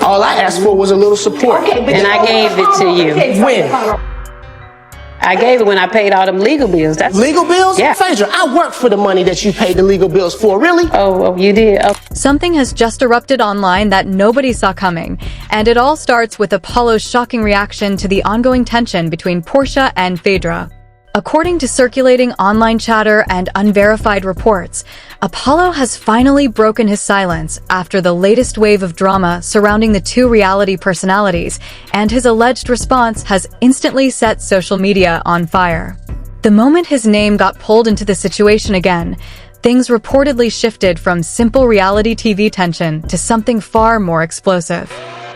All I asked for was a little support. And I gave it to you. When? I gave it when I paid all them legal bills. That's Legal bills? Yeah. Phaedra, I worked for the money that you paid the legal bills for, really? Oh, you did? Oh. Something has just erupted online that nobody saw coming, and it all starts with Apollo's shocking reaction to the ongoing tension between Porsha and Phaedra. According to circulating online chatter and unverified reports, Apollo has finally broken his silence after the latest wave of drama surrounding the two reality personalities, and his alleged response has instantly set social media on fire. The moment his name got pulled into the situation again, things reportedly shifted from simple reality TV tension to something far more explosive.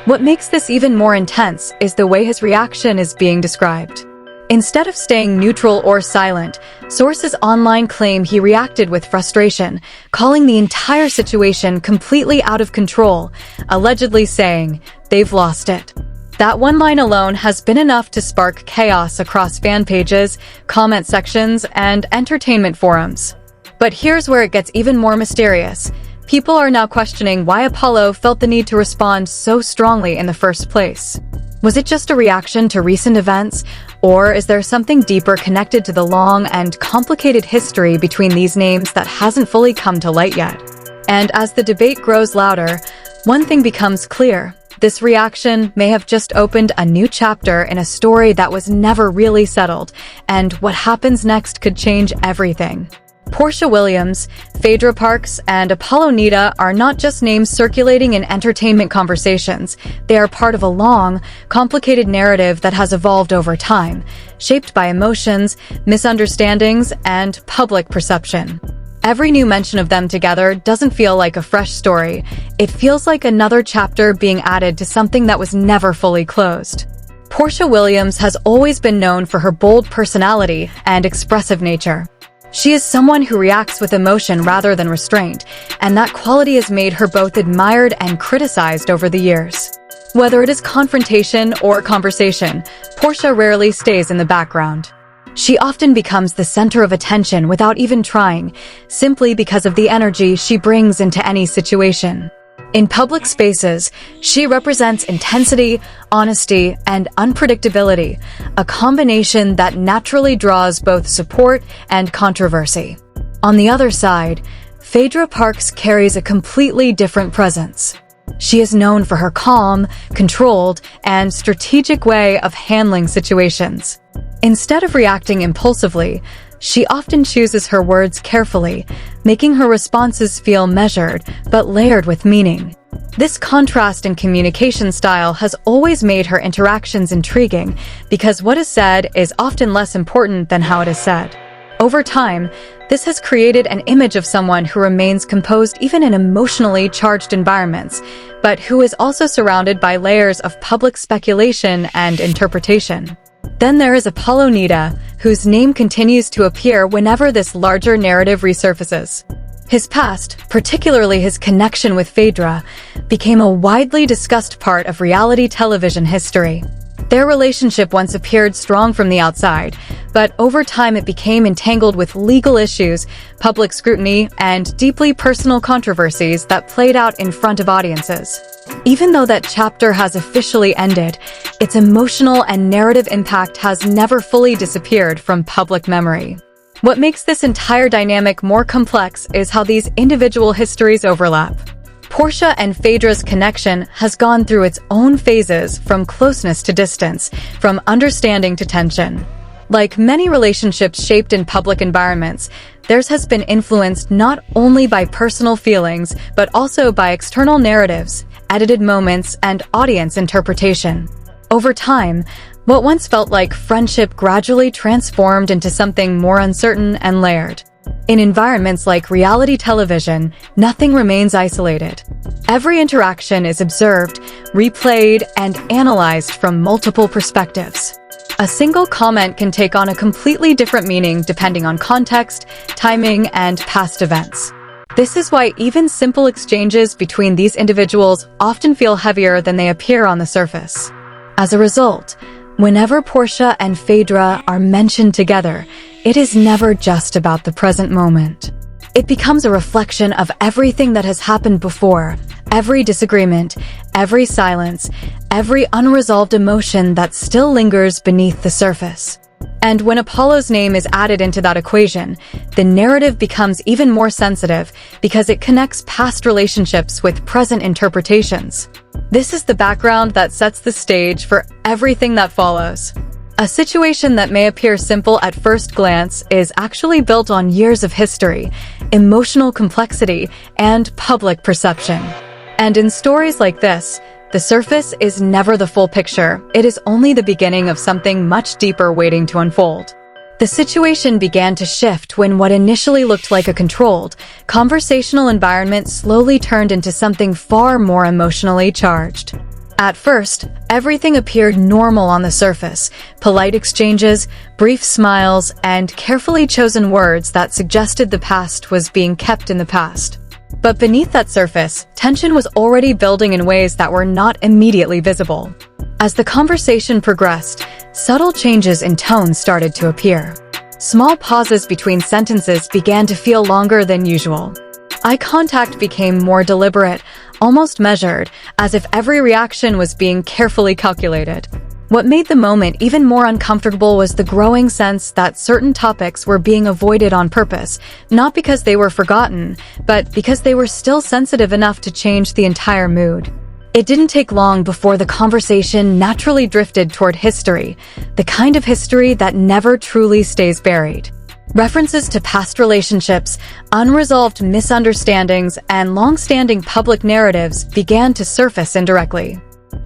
What makes this even more intense is the way his reaction is being described. Instead of staying neutral or silent, sources online claim he reacted with frustration, calling the entire situation completely out of control, allegedly saying, "They've lost it." That one line alone has been enough to spark chaos across fan pages, comment sections, and entertainment forums. But here's where it gets even more mysterious. People are now questioning why Apollo felt the need to respond so strongly in the first place. Was it just a reaction to recent events, or is there something deeper connected to the long and complicated history between these names that hasn't fully come to light yet? And as the debate grows louder, one thing becomes clear. This reaction may have just opened a new chapter in a story that was never really settled, and what happens next could change everything. Porsha Williams, Phaedra Parks, and Apollo Nita are not just names circulating in entertainment conversations. They are part of a long, complicated narrative that has evolved over time, shaped by emotions, misunderstandings, and public perception. Every new mention of them together doesn't feel like a fresh story. It feels like another chapter being added to something that was never fully closed. Porsha Williams has always been known for her bold personality and expressive nature. She is someone who reacts with emotion rather than restraint, and that quality has made her both admired and criticized over the years. Whether it is confrontation or conversation, Porsha rarely stays in the background. She often becomes the center of attention without even trying, simply because of the energy she brings into any situation. In public spaces, she represents intensity, honesty, and unpredictability, a combination that naturally draws both support and controversy. On the other side, Phaedra Parks carries a completely different presence. She is known for her calm, controlled, and strategic way of handling situations. Instead of reacting impulsively, she often chooses her words carefully, making her responses feel measured but layered with meaning. This contrast in communication style has always made her interactions intriguing because what is said is often less important than how it is said. Over time, this has created an image of someone who remains composed even in emotionally charged environments, but who is also surrounded by layers of public speculation and interpretation. Then there is Apollo Nita, whose name continues to appear whenever this larger narrative resurfaces. His past, particularly his connection with Phaedra, became a widely discussed part of reality television history. Their relationship once appeared strong from the outside, but over time it became entangled with legal issues, public scrutiny, and deeply personal controversies that played out in front of audiences. Even though that chapter has officially ended, its emotional and narrative impact has never fully disappeared from public memory. What makes this entire dynamic more complex is how these individual histories overlap. Porsha and Phaedra's connection has gone through its own phases, from closeness to distance, from understanding to tension. Like many relationships shaped in public environments, theirs has been influenced not only by personal feelings, but also by external narratives, edited moments, and audience interpretation. Over time, what once felt like friendship gradually transformed into something more uncertain and layered. In environments like reality television, nothing remains isolated. Every interaction is observed, replayed, and analyzed from multiple perspectives. A single comment can take on a completely different meaning depending on context, timing, and past events. This is why even simple exchanges between these individuals often feel heavier than they appear on the surface. As a result, whenever Porsha and Phaedra are mentioned together, it is never just about the present moment. It becomes a reflection of everything that has happened before, every disagreement, every silence, every unresolved emotion that still lingers beneath the surface. And when Apollo's name is added into that equation, the narrative becomes even more sensitive because it connects past relationships with present interpretations. This is the background that sets the stage for everything that follows. A situation that may appear simple at first glance is actually built on years of history, emotional complexity, and public perception. And in stories like this, the surface is never the full picture. It is only the beginning of something much deeper waiting to unfold. The situation began to shift when what initially looked like a controlled, conversational environment slowly turned into something far more emotionally charged. At first, everything appeared normal on the surface: polite exchanges, brief smiles, and carefully chosen words that suggested the past was being kept in the past. But beneath that surface, tension was already building in ways that were not immediately visible. As the conversation progressed, subtle changes in tone started to appear. Small pauses between sentences began to feel longer than usual. Eye contact became more deliberate, almost measured, as if every reaction was being carefully calculated. What made the moment even more uncomfortable was the growing sense that certain topics were being avoided on purpose, not because they were forgotten, but because they were still sensitive enough to change the entire mood. It didn't take long before the conversation naturally drifted toward history, the kind of history that never truly stays buried. References to past relationships, unresolved misunderstandings, and long-standing public narratives began to surface indirectly.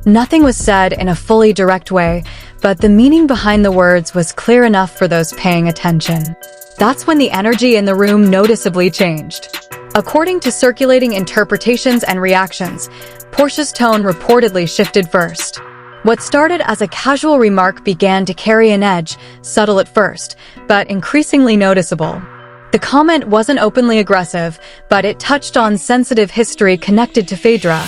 Nothing was said in a fully direct way, but the meaning behind the words was clear enough for those paying attention. That's when the energy in the room noticeably changed. According to circulating interpretations and reactions, Porsha's tone reportedly shifted first. What started as a casual remark began to carry an edge, subtle at first, but increasingly noticeable. The comment wasn't openly aggressive, but it touched on sensitive history connected to Phaedra,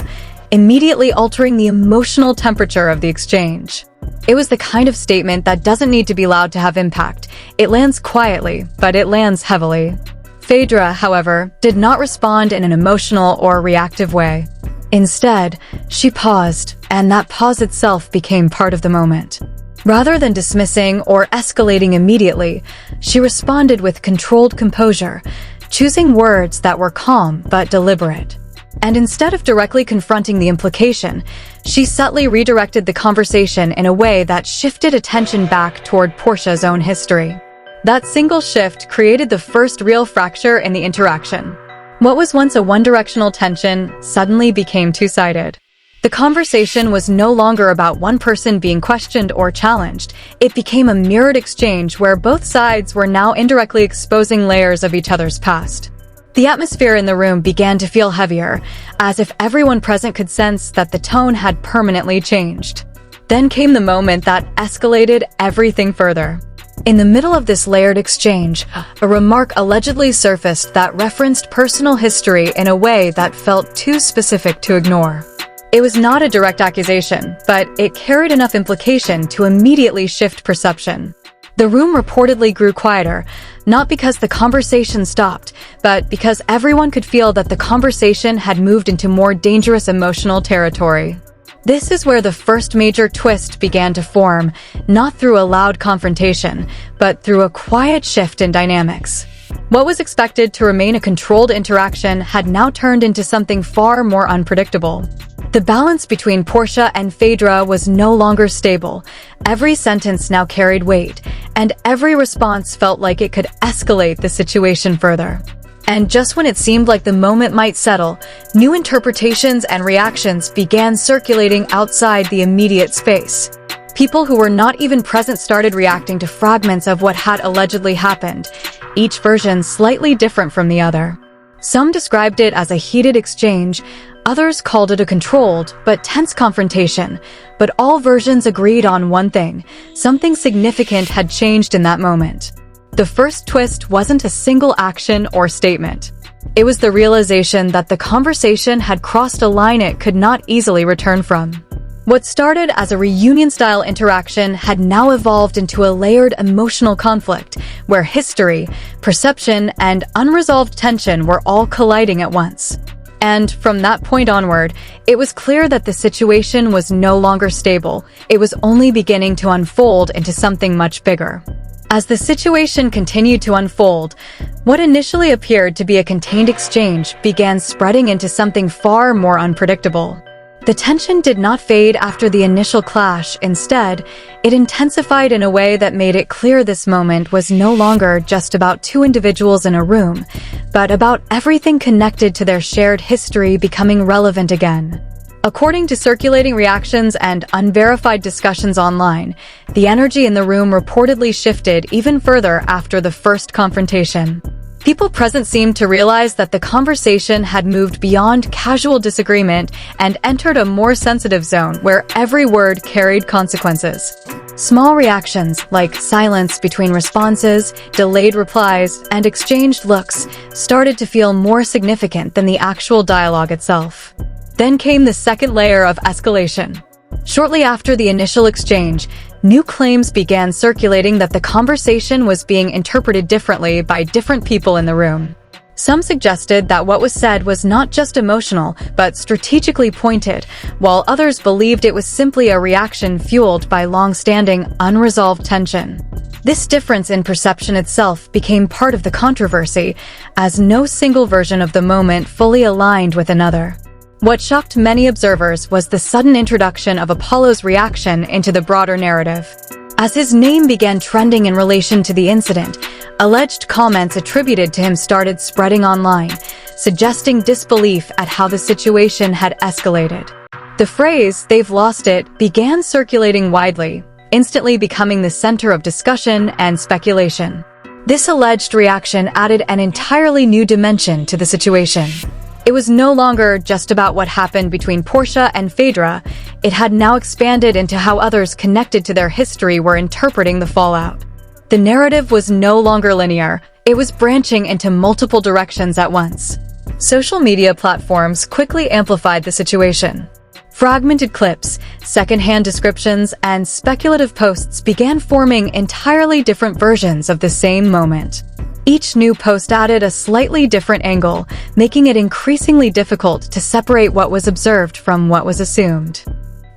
immediately altering the emotional temperature of the exchange. It was the kind of statement that doesn't need to be loud to have impact. It lands quietly, but it lands heavily. Phaedra, however, did not respond in an emotional or reactive way. Instead, she paused, and that pause itself became part of the moment. Rather than dismissing or escalating immediately, she responded with controlled composure, choosing words that were calm but deliberate. And instead of directly confronting the implication, she subtly redirected the conversation in a way that shifted attention back toward Porsha's own history. That single shift created the first real fracture in the interaction. What was once a one-directional tension suddenly became two-sided. The conversation was no longer about one person being questioned or challenged. It became a mirrored exchange where both sides were now indirectly exposing layers of each other's past. The atmosphere in the room began to feel heavier, as if everyone present could sense that the tone had permanently changed. Then came the moment that escalated everything further. In the middle of this layered exchange, a remark allegedly surfaced that referenced personal history in a way that felt too specific to ignore. It was not a direct accusation, but it carried enough implication to immediately shift perception. The room reportedly grew quieter, not because the conversation stopped, but because everyone could feel that the conversation had moved into more dangerous emotional territory. This is where the first major twist began to form, not through a loud confrontation, but through a quiet shift in dynamics. What was expected to remain a controlled interaction had now turned into something far more unpredictable. The balance between Porsha and Phaedra was no longer stable. Every sentence now carried weight, and every response felt like it could escalate the situation further. And just when it seemed like the moment might settle, new interpretations and reactions began circulating outside the immediate space. People who were not even present started reacting to fragments of what had allegedly happened, each version slightly different from the other. Some described it as a heated exchange, others called it a controlled but tense confrontation, but all versions agreed on one thing: something significant had changed in that moment. The first twist wasn't a single action or statement. It was the realization that the conversation had crossed a line it could not easily return from. What started as a reunion-style interaction had now evolved into a layered emotional conflict, where history, perception, and unresolved tension were all colliding at once. And from that point onward, it was clear that the situation was no longer stable. It was only beginning to unfold into something much bigger. As the situation continued to unfold, what initially appeared to be a contained exchange began spreading into something far more unpredictable. The tension did not fade after the initial clash. Instead, it intensified in a way that made it clear this moment was no longer just about two individuals in a room, but about everything connected to their shared history becoming relevant again. According to circulating reactions and unverified discussions online, the energy in the room reportedly shifted even further after the first confrontation. People present seemed to realize that the conversation had moved beyond casual disagreement and entered a more sensitive zone where every word carried consequences. Small reactions, like silence between responses, delayed replies, and exchanged looks, started to feel more significant than the actual dialogue itself. Then came the second layer of escalation. Shortly after the initial exchange, new claims began circulating that the conversation was being interpreted differently by different people in the room. Some suggested that what was said was not just emotional, but strategically pointed, while others believed it was simply a reaction fueled by long-standing, unresolved tension. This difference in perception itself became part of the controversy, as no single version of the moment fully aligned with another. What shocked many observers was the sudden introduction of Apollo's reaction into the broader narrative. As his name began trending in relation to the incident, alleged comments attributed to him started spreading online, suggesting disbelief at how the situation had escalated. The phrase, "they've lost it," began circulating widely, instantly becoming the center of discussion and speculation. This alleged reaction added an entirely new dimension to the situation. It was no longer just about what happened between Porsha and Phaedra. It had now expanded into how others connected to their history were interpreting the fallout. The narrative was no longer linear. It was branching into multiple directions at once. Social media platforms quickly amplified the situation. Fragmented clips, secondhand descriptions, and speculative posts began forming entirely different versions of the same moment. Each new post added a slightly different angle, making it increasingly difficult to separate what was observed from what was assumed.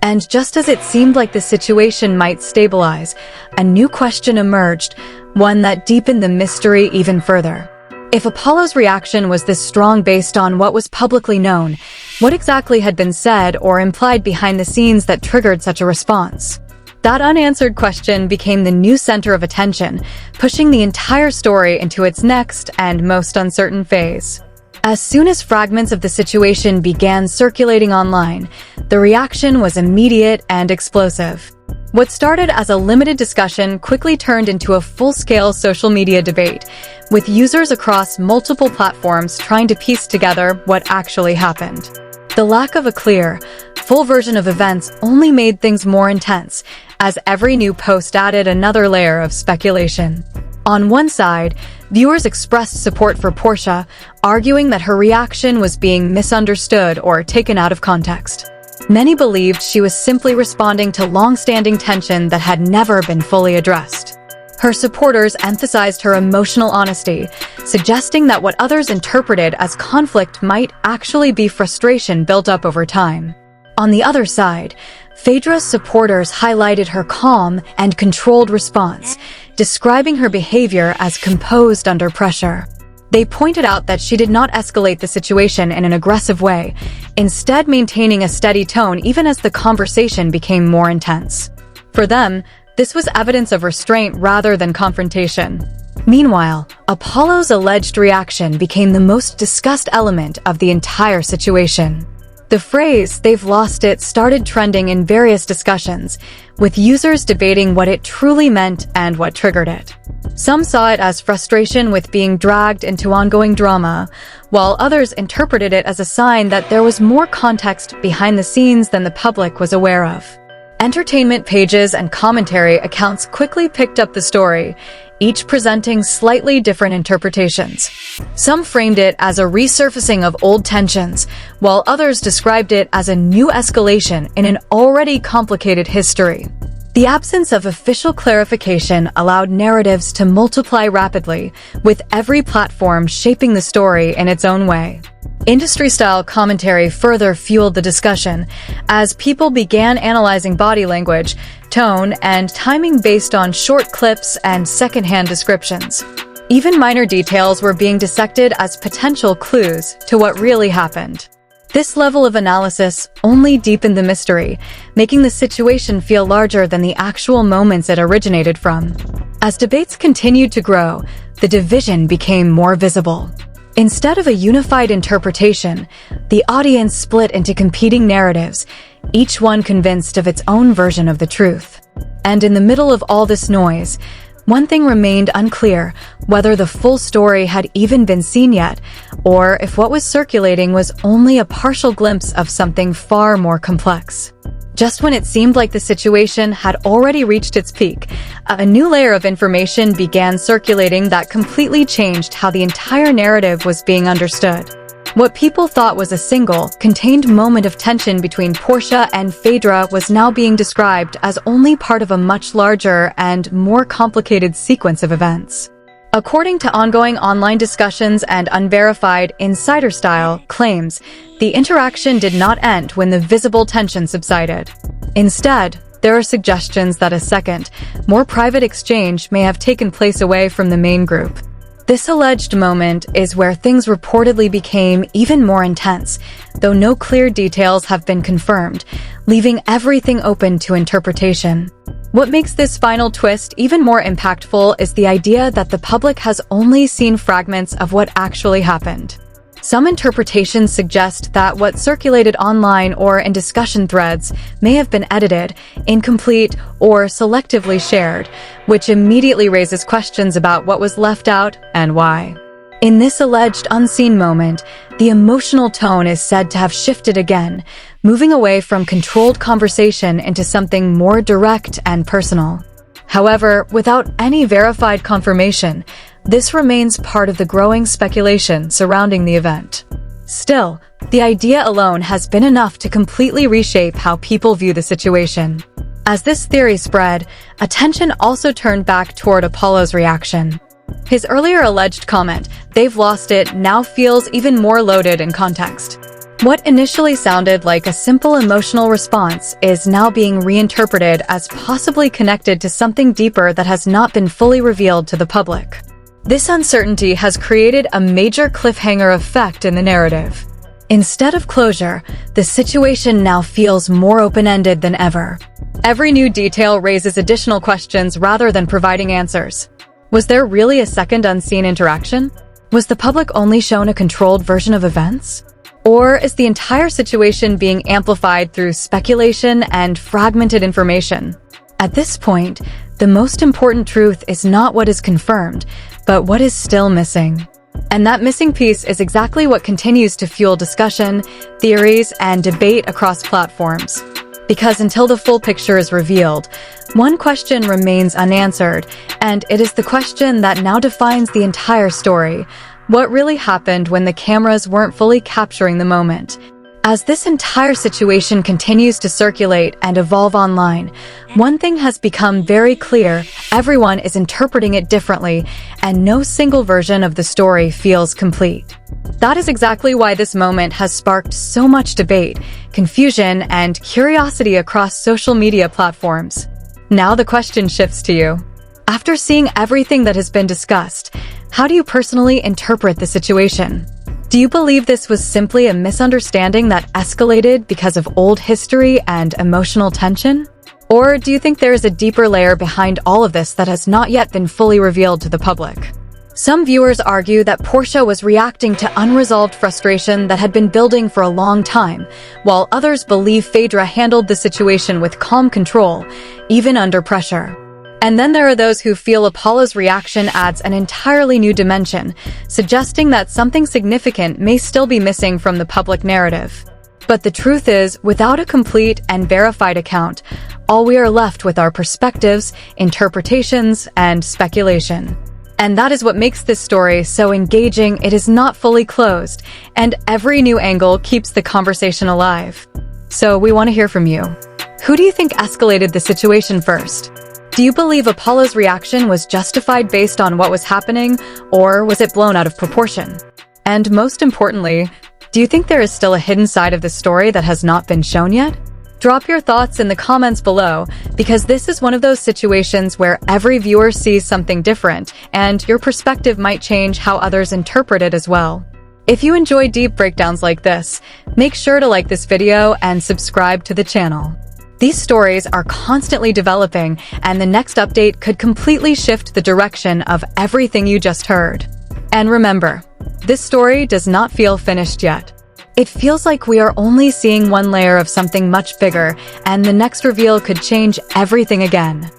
And just as it seemed like the situation might stabilize, a new question emerged, one that deepened the mystery even further. If Apollo's reaction was this strong based on what was publicly known, what exactly had been said or implied behind the scenes that triggered such a response? That unanswered question became the new center of attention, pushing the entire story into its next and most uncertain phase. As soon as fragments of the situation began circulating online, the reaction was immediate and explosive. What started as a limited discussion quickly turned into a full-scale social media debate, with users across multiple platforms trying to piece together what actually happened. The lack of a clear, full version of events only made things more intense, as every new post added another layer of speculation. On one side, viewers expressed support for Porsha, arguing that her reaction was being misunderstood or taken out of context. Many believed she was simply responding to long-standing tension that had never been fully addressed. Her supporters emphasized her emotional honesty, suggesting that what others interpreted as conflict might actually be frustration built up over time. On the other side, Phaedra's supporters highlighted her calm and controlled response, describing her behavior as composed under pressure. They pointed out that she did not escalate the situation in an aggressive way, instead maintaining a steady tone even as the conversation became more intense. For them, this was evidence of restraint rather than confrontation. Meanwhile, Apollo's alleged reaction became the most discussed element of the entire situation. The phrase, "they've lost it," started trending in various discussions, with users debating what it truly meant and what triggered it. Some saw it as frustration with being dragged into ongoing drama, while others interpreted it as a sign that there was more context behind the scenes than the public was aware of. Entertainment pages and commentary accounts quickly picked up the story, each presenting slightly different interpretations. Some framed it as a resurfacing of old tensions, while others described it as a new escalation in an already complicated history. The absence of official clarification allowed narratives to multiply rapidly, with every platform shaping the story in its own way. Industry-style commentary further fueled the discussion, as people began analyzing body language, tone, and timing based on short clips and secondhand descriptions. Even minor details were being dissected as potential clues to what really happened. This level of analysis only deepened the mystery, making the situation feel larger than the actual moments it originated from. As debates continued to grow, the division became more visible. Instead of a unified interpretation, the audience split into competing narratives, each one convinced of its own version of the truth. And in the middle of all this noise, one thing remained unclear: whether the full story had even been seen yet, or if what was circulating was only a partial glimpse of something far more complex. Just when it seemed like the situation had already reached its peak, a new layer of information began circulating that completely changed how the entire narrative was being understood. What people thought was a single, contained moment of tension between Porsha and Phaedra was now being described as only part of a much larger and more complicated sequence of events. According to ongoing online discussions and unverified insider-style claims, the interaction did not end when the visible tension subsided. Instead, there are suggestions that a second, more private exchange may have taken place away from the main group. This alleged moment is where things reportedly became even more intense, though no clear details have been confirmed, leaving everything open to interpretation. What makes this final twist even more impactful is the idea that the public has only seen fragments of what actually happened. Some interpretations suggest that what circulated online or in discussion threads may have been edited, incomplete, or selectively shared, which immediately raises questions about what was left out and why. In this alleged unseen moment, the emotional tone is said to have shifted again, moving away from controlled conversation into something more direct and personal. However, without any verified confirmation, this remains part of the growing speculation surrounding the event. Still, the idea alone has been enough to completely reshape how people view the situation. As this theory spread, attention also turned back toward Apollo's reaction. His earlier alleged comment, "They've lost it," now feels even more loaded in context. What initially sounded like a simple emotional response is now being reinterpreted as possibly connected to something deeper that has not been fully revealed to the public. This uncertainty has created a major cliffhanger effect in the narrative. Instead of closure, the situation now feels more open-ended than ever. Every new detail raises additional questions rather than providing answers. Was there really a second unseen interaction? Was the public only shown a controlled version of events? Or is the entire situation being amplified through speculation and fragmented information? At this point, the most important truth is not what is confirmed, but what is still missing. And that missing piece is exactly what continues to fuel discussion, theories, and debate across platforms. Because until the full picture is revealed, one question remains unanswered, and it is the question that now defines the entire story. What really happened when the cameras weren't fully capturing the moment? As this entire situation continues to circulate and evolve online, one thing has become very clear: everyone is interpreting it differently, and no single version of the story feels complete. That is exactly why this moment has sparked so much debate, confusion, and curiosity across social media platforms. Now the question shifts to you. After seeing everything that has been discussed, how do you personally interpret the situation? Do you believe this was simply a misunderstanding that escalated because of old history and emotional tension? Or do you think there is a deeper layer behind all of this that has not yet been fully revealed to the public? Some viewers argue that Porsha was reacting to unresolved frustration that had been building for a long time, while others believe Phaedra handled the situation with calm control, even under pressure. And then there are those who feel Apollo's reaction adds an entirely new dimension, suggesting that something significant may still be missing from the public narrative. But the truth is, without a complete and verified account, all we are left with are perspectives, interpretations, and speculation. And that is what makes this story so engaging. It is not fully closed, and every new angle keeps the conversation alive. So we want to hear from you. Who do you think escalated the situation first? Do you believe Apollo's reaction was justified based on what was happening, or was it blown out of proportion? And most importantly, do you think there is still a hidden side of the story that has not been shown yet? Drop your thoughts in the comments below, because this is one of those situations where every viewer sees something different, and your perspective might change how others interpret it as well. If you enjoy deep breakdowns like this, make sure to like this video and subscribe to the channel. These stories are constantly developing, and the next update could completely shift the direction of everything you just heard. And remember, this story does not feel finished yet. It feels like we are only seeing one layer of something much bigger, and the next reveal could change everything again.